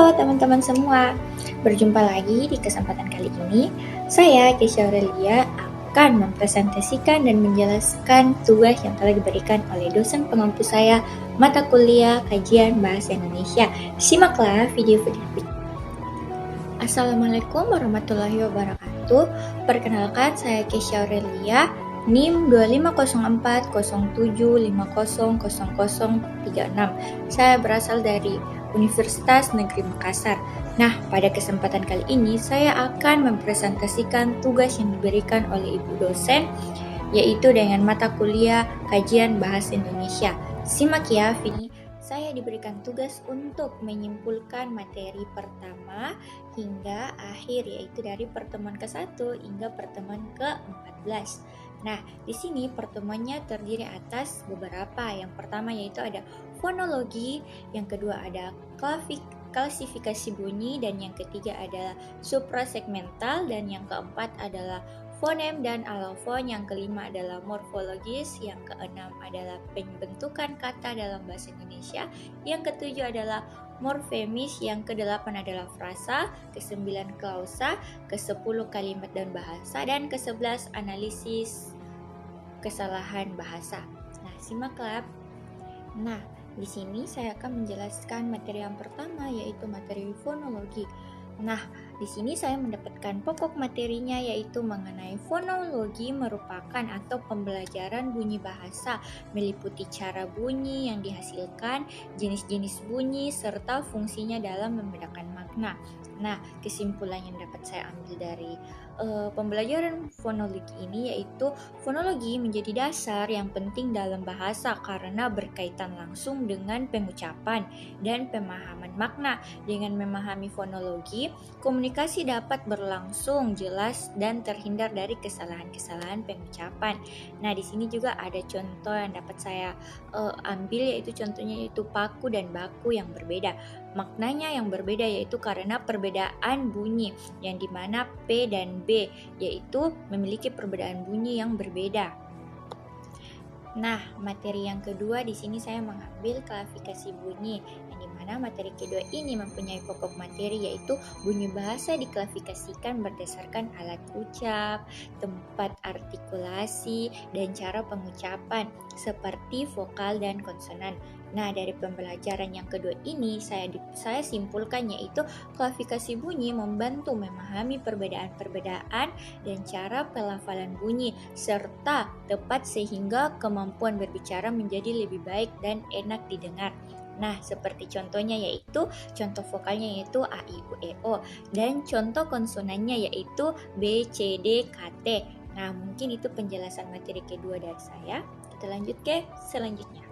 Halo teman-teman semua, berjumpa lagi di kesempatan kali ini. Saya Kesha Aurelia akan mempresentasikan dan menjelaskan tugas yang telah diberikan oleh dosen pengampu saya mata kuliah kajian bahasa Indonesia. Simaklah video-video berikut. Assalamualaikum warahmatullahi wabarakatuh. Perkenalkan, saya Kesha Aurelia, NIM 250407500036. Saya berasal dari Universitas Negeri Makassar. Nah, pada kesempatan kali ini saya akan mempresentasikan tugas yang diberikan oleh Ibu dosen, yaitu dengan mata kuliah kajian bahasa Indonesia. Simak ya video. Saya diberikan tugas untuk menyimpulkan materi pertama hingga akhir, yaitu dari pertemuan ke-1 hingga pertemuan ke-14. Nah, di sini pertemuannya terdiri atas beberapa. Yang pertama yaitu ada fonologi, yang kedua ada klasifikasi bunyi, dan yang ketiga adalah suprasegmental, dan yang keempat adalah fonem dan alofon, yang kelima adalah morfologis, yang keenam adalah pembentukan kata dalam bahasa Indonesia, yang ketujuh adalah morfemis, yang kedelapan adalah frasa, kesembilan klausa, kesepuluh kalimat dan bahasa, dan kesebelas analisis kesalahan bahasa. Nah, simaklah. Nah, di sini saya akan menjelaskan materi yang pertama, yaitu materi fonologi. Nah, di sini saya mendapatkan pokok materinya, yaitu mengenai fonologi merupakan atau pembelajaran bunyi bahasa, meliputi cara bunyi yang dihasilkan, jenis-jenis bunyi, serta fungsinya dalam membedakan makna. Nah, kesimpulan yang dapat saya ambil dari pembelajaran fonologi ini yaitu fonologi menjadi dasar yang penting dalam bahasa karena berkaitan langsung dengan pengucapan dan pemahaman makna. Dengan memahami fonologi, komunikasi dapat berlangsung jelas dan terhindar dari kesalahan-kesalahan pengucapan. Nah, di sini juga ada contoh yang dapat saya ambil, yaitu contohnya yaitu paku dan baku yang berbeda. Maknanya yang berbeda yaitu karena perbedaan bunyi, yang dimana P dan B yaitu memiliki perbedaan bunyi yang berbeda. Nah, materi yang kedua di sini saya mengambil klasifikasi bunyi, yang dimana materi kedua ini mempunyai pokok materi yaitu bunyi bahasa diklasifikasikan berdasarkan alat ucap, tempat artikulasi, dan cara pengucapan seperti vokal dan konsonan. Nah, dari pembelajaran yang kedua ini saya simpulkan yaitu klasifikasi bunyi membantu memahami perbedaan-perbedaan dan cara pelafalan bunyi serta tepat sehingga kemampuan berbicara menjadi lebih baik dan enak didengar. Nah, seperti contohnya yaitu contoh vokalnya yaitu A, I, U, E, O, dan contoh konsonannya yaitu B, C, D, K, T. Nah, mungkin itu penjelasan materi kedua dari saya. Kita lanjut ke selanjutnya.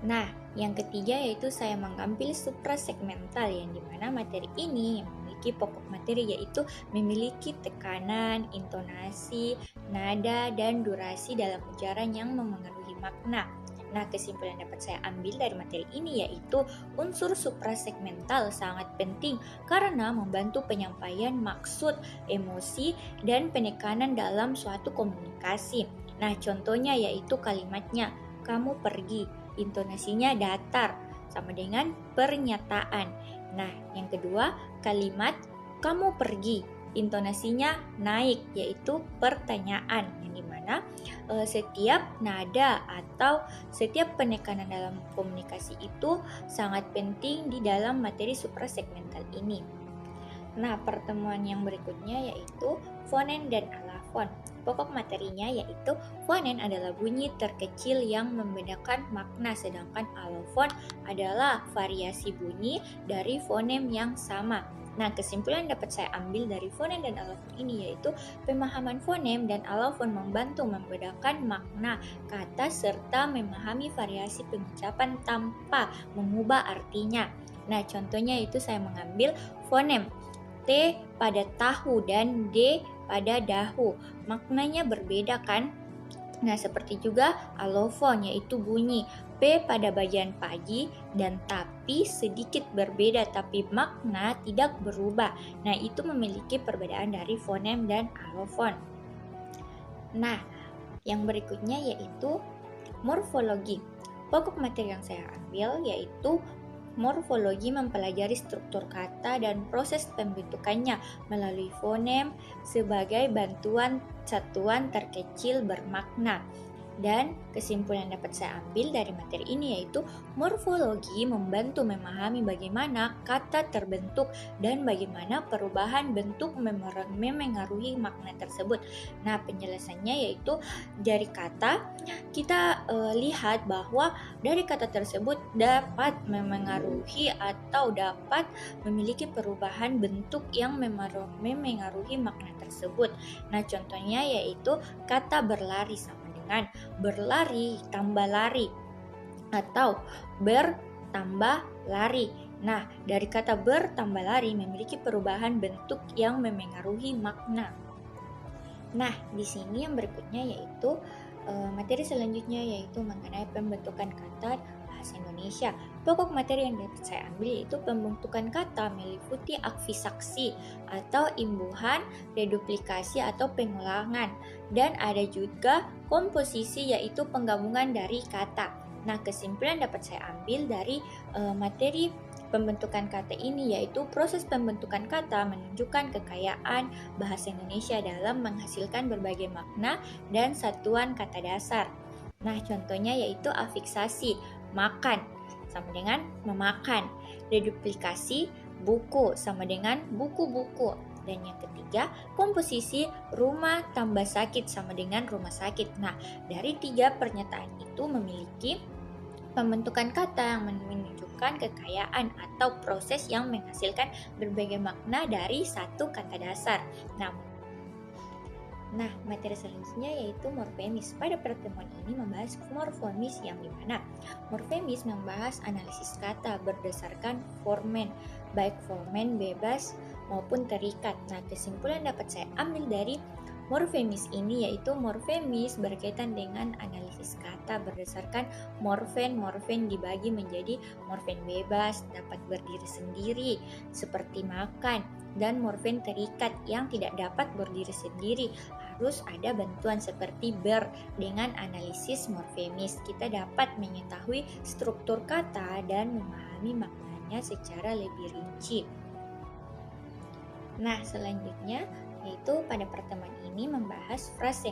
Nah, yang ketiga yaitu saya mengambil suprasegmental, yang dimana materi ini yang memiliki pokok materi yaitu memiliki tekanan, intonasi, nada, dan durasi dalam ujaran yang memengaruhi makna. Nah, kesimpulan yang dapat saya ambil dari materi ini yaitu unsur suprasegmental sangat penting karena membantu penyampaian maksud, emosi, dan penekanan dalam suatu komunikasi. Nah, contohnya yaitu kalimatnya, kamu pergi, intonasinya datar sama dengan pernyataan. Nah, yang kedua, kalimat kamu pergi, intonasinya naik yaitu pertanyaan, yang dimana setiap nada atau setiap penekanan dalam komunikasi itu sangat penting di dalam materi suprasegmental ini. Nah, pertemuan yang berikutnya yaitu fonem dan alofon. Pokok materinya yaitu fonem adalah bunyi terkecil yang membedakan makna, sedangkan alofon adalah variasi bunyi dari fonem yang sama. Nah, kesimpulan dapat saya ambil dari fonem dan alofon ini yaitu pemahaman fonem dan alofon membantu membedakan makna kata serta memahami variasi pengucapan tanpa mengubah artinya. Nah, contohnya itu saya mengambil fonem T pada tahu dan D pada dahu. Maknanya berbeda kan? Nah, seperti juga alofon yaitu bunyi P pada bagian pagi dan tapi sedikit berbeda tapi makna tidak berubah. Nah, itu memiliki perbedaan dari fonem dan alofon. Nah, yang berikutnya yaitu morfologi. Pokok materi yang saya ambil yaitu Morfologi mempelajari struktur kata dan proses pembentukannya melalui fonem sebagai bantuan satuan terkecil bermakna. Dan kesimpulan yang dapat saya ambil dari materi ini yaitu morfologi membantu memahami bagaimana kata terbentuk dan bagaimana perubahan bentuk memengaruhi makna tersebut. Nah, penjelasannya yaitu dari kata kita lihat bahwa dari kata tersebut dapat memengaruhi atau dapat memiliki perubahan bentuk yang memengaruhi makna tersebut. Nah, contohnya yaitu kata berlari sama dengan berlari tambah lari atau bertambah lari. Nah, dari kata bertambah lari memiliki perubahan bentuk yang memengaruhi makna. Nah, di sini yang berikutnya yaitu materi selanjutnya yaitu mengenai pembentukan kata bahasa Indonesia. Pokok materi yang dapat saya ambil yaitu pembentukan kata meliputi akfisaksi atau imbuhan, reduplikasi atau pengulangan, dan ada juga komposisi yaitu penggabungan dari kata. Nah, kesimpulan dapat saya ambil dari materi pembentukan kata ini yaitu proses pembentukan kata menunjukkan kekayaan bahasa Indonesia dalam menghasilkan berbagai makna dan satuan kata dasar. Nah, contohnya yaitu afiksasi, makan sama dengan memakan, reduplikasi, buku sama dengan buku-buku, dan yang ketiga komposisi rumah tambah sakit sama dengan rumah sakit. Nah, dari tiga pernyataan itu memiliki pembentukan kata yang menunjukkan kekayaan atau proses yang menghasilkan berbagai makna dari satu kata dasar. Nah, materi selanjutnya yaitu morfemis. Pada pertemuan ini membahas morfemis yang dimana morfemis membahas analisis kata berdasarkan formen, baik formen bebas maupun terikat. Nah, kesimpulan dapat saya ambil dari morfemis ini yaitu morfemis berkaitan dengan analisis kata berdasarkan morfen dibagi menjadi morfen bebas, dapat berdiri sendiri seperti makan, dan morfen terikat yang tidak dapat berdiri sendiri, harus ada bantuan seperti ber. Dengan analisis morfemis kita dapat mengetahui struktur kata dan memahami maknanya secara lebih rinci. Nah, selanjutnya yaitu pada pertemuan ini membahas frase.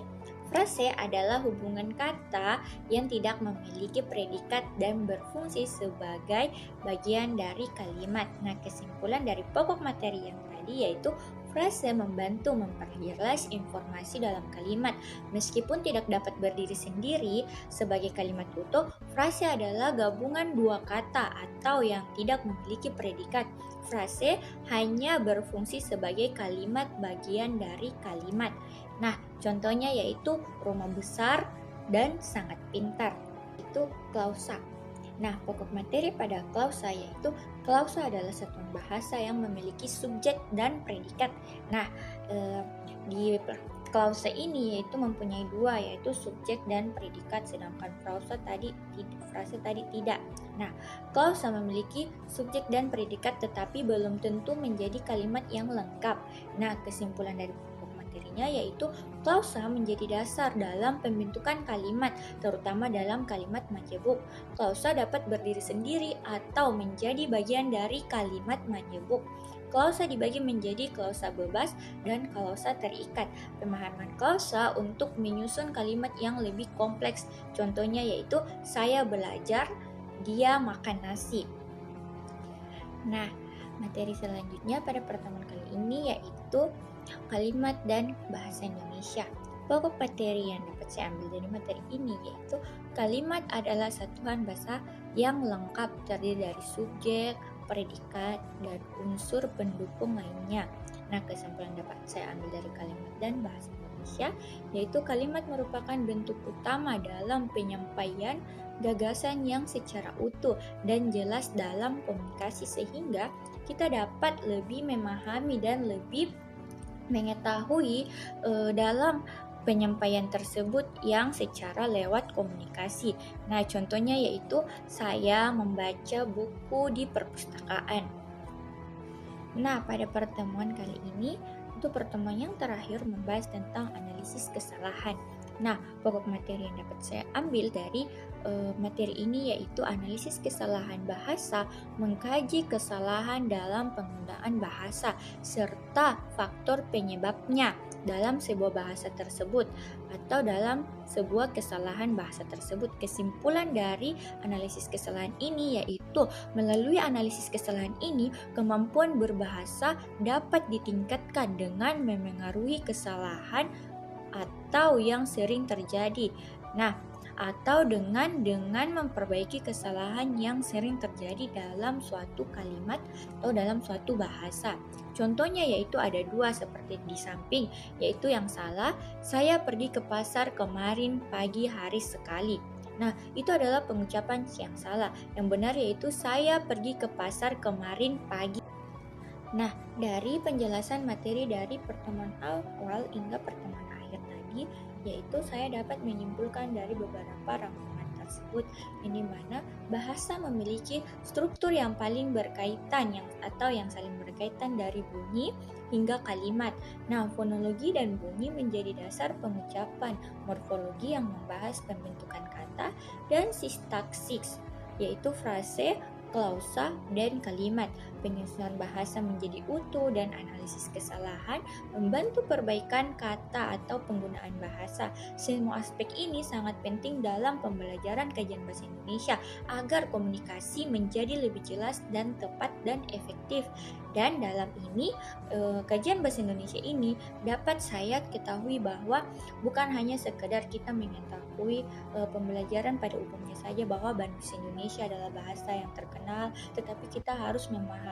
Frase adalah hubungan kata yang tidak memiliki predikat dan berfungsi sebagai bagian dari kalimat. Nah, kesimpulan dari pokok materi yang tadi yaitu frase membantu memperjelas informasi dalam kalimat. Meskipun tidak dapat berdiri sendiri sebagai kalimat utuh, frase adalah gabungan dua kata atau yang tidak memiliki predikat. Frase hanya berfungsi sebagai kalimat bagian dari kalimat. Nah, contohnya yaitu rumah besar dan sangat pintar. Itu klausa. Nah, pokok materi pada klausa yaitu klausa adalah satuan bahasa yang memiliki subjek dan predikat. Nah, di klausa ini yaitu mempunyai dua yaitu subjek dan predikat, sedangkan frase tadi tidak. Nah, klausa memiliki subjek dan predikat tetapi belum tentu menjadi kalimat yang lengkap. Nah, kesimpulan dari materinya yaitu klausa menjadi dasar dalam pembentukan kalimat, terutama dalam kalimat majemuk. Klausa dapat berdiri sendiri atau menjadi bagian dari kalimat majemuk. Klausa dibagi menjadi klausa bebas dan klausa terikat. Pemahaman klausa untuk menyusun kalimat yang lebih kompleks. Contohnya yaitu saya belajar, dia makan nasi. Nah, materi selanjutnya pada pertemuan kali ini yaitu kalimat dan bahasa Indonesia. Pokok materi yang dapat saya ambil dari materi ini yaitu kalimat adalah satuan bahasa yang lengkap terdiri dari subjek, predikat, dan unsur pendukung lainnya. Nah, kesimpulan dapat saya ambil dari kalimat dan bahasa Indonesia yaitu kalimat merupakan bentuk utama dalam penyampaian gagasan yang secara utuh dan jelas dalam komunikasi sehingga kita dapat lebih memahami dan lebih mengetahui dalam penyampaian tersebut yang secara lewat komunikasi. Nah, contohnya yaitu saya membaca buku di perpustakaan. Nah, pada pertemuan kali ini, itu pertemuan yang terakhir membahas tentang analisis kesalahan. Nah, pokok materi yang dapat saya ambil dari materi ini yaitu analisis kesalahan bahasa, mengkaji kesalahan dalam penggunaan bahasa, serta faktor penyebabnya dalam sebuah bahasa tersebut atau dalam sebuah kesalahan bahasa tersebut. Kesimpulan dari analisis kesalahan ini yaitu melalui analisis kesalahan ini, kemampuan berbahasa dapat ditingkatkan dengan memengaruhi kesalahan atau yang sering terjadi. Nah, atau dengan memperbaiki kesalahan yang sering terjadi dalam suatu kalimat atau dalam suatu bahasa. Contohnya yaitu ada dua seperti di samping, yaitu yang salah, saya pergi ke pasar kemarin pagi hari sekali. Nah, itu adalah pengucapan yang salah. Yang benar yaitu saya pergi ke pasar kemarin pagi. Nah, dari penjelasan materi dari pertemuan awal hingga pertemuan akhir tadi, yaitu saya dapat menyimpulkan dari beberapa rangkuman tersebut, yang dimana bahasa memiliki struktur yang paling berkaitan atau yang saling berkaitan dari bunyi hingga kalimat. Nah, fonologi dan bunyi menjadi dasar pengucapan, morfologi yang membahas pembentukan kata, dan sintaksis, yaitu frase, klausa, dan kalimat. Penyusunan bahasa menjadi utuh dan analisis kesalahan membantu perbaikan kata atau penggunaan bahasa. Semua aspek ini sangat penting dalam pembelajaran kajian bahasa Indonesia agar komunikasi menjadi lebih jelas dan tepat dan efektif. Dan dalam ini, kajian bahasa Indonesia ini dapat saya ketahui bahwa bukan hanya sekedar kita mengetahui pembelajaran pada umumnya saja bahwa bahasa Indonesia adalah bahasa yang terkenal, tetapi kita harus memahami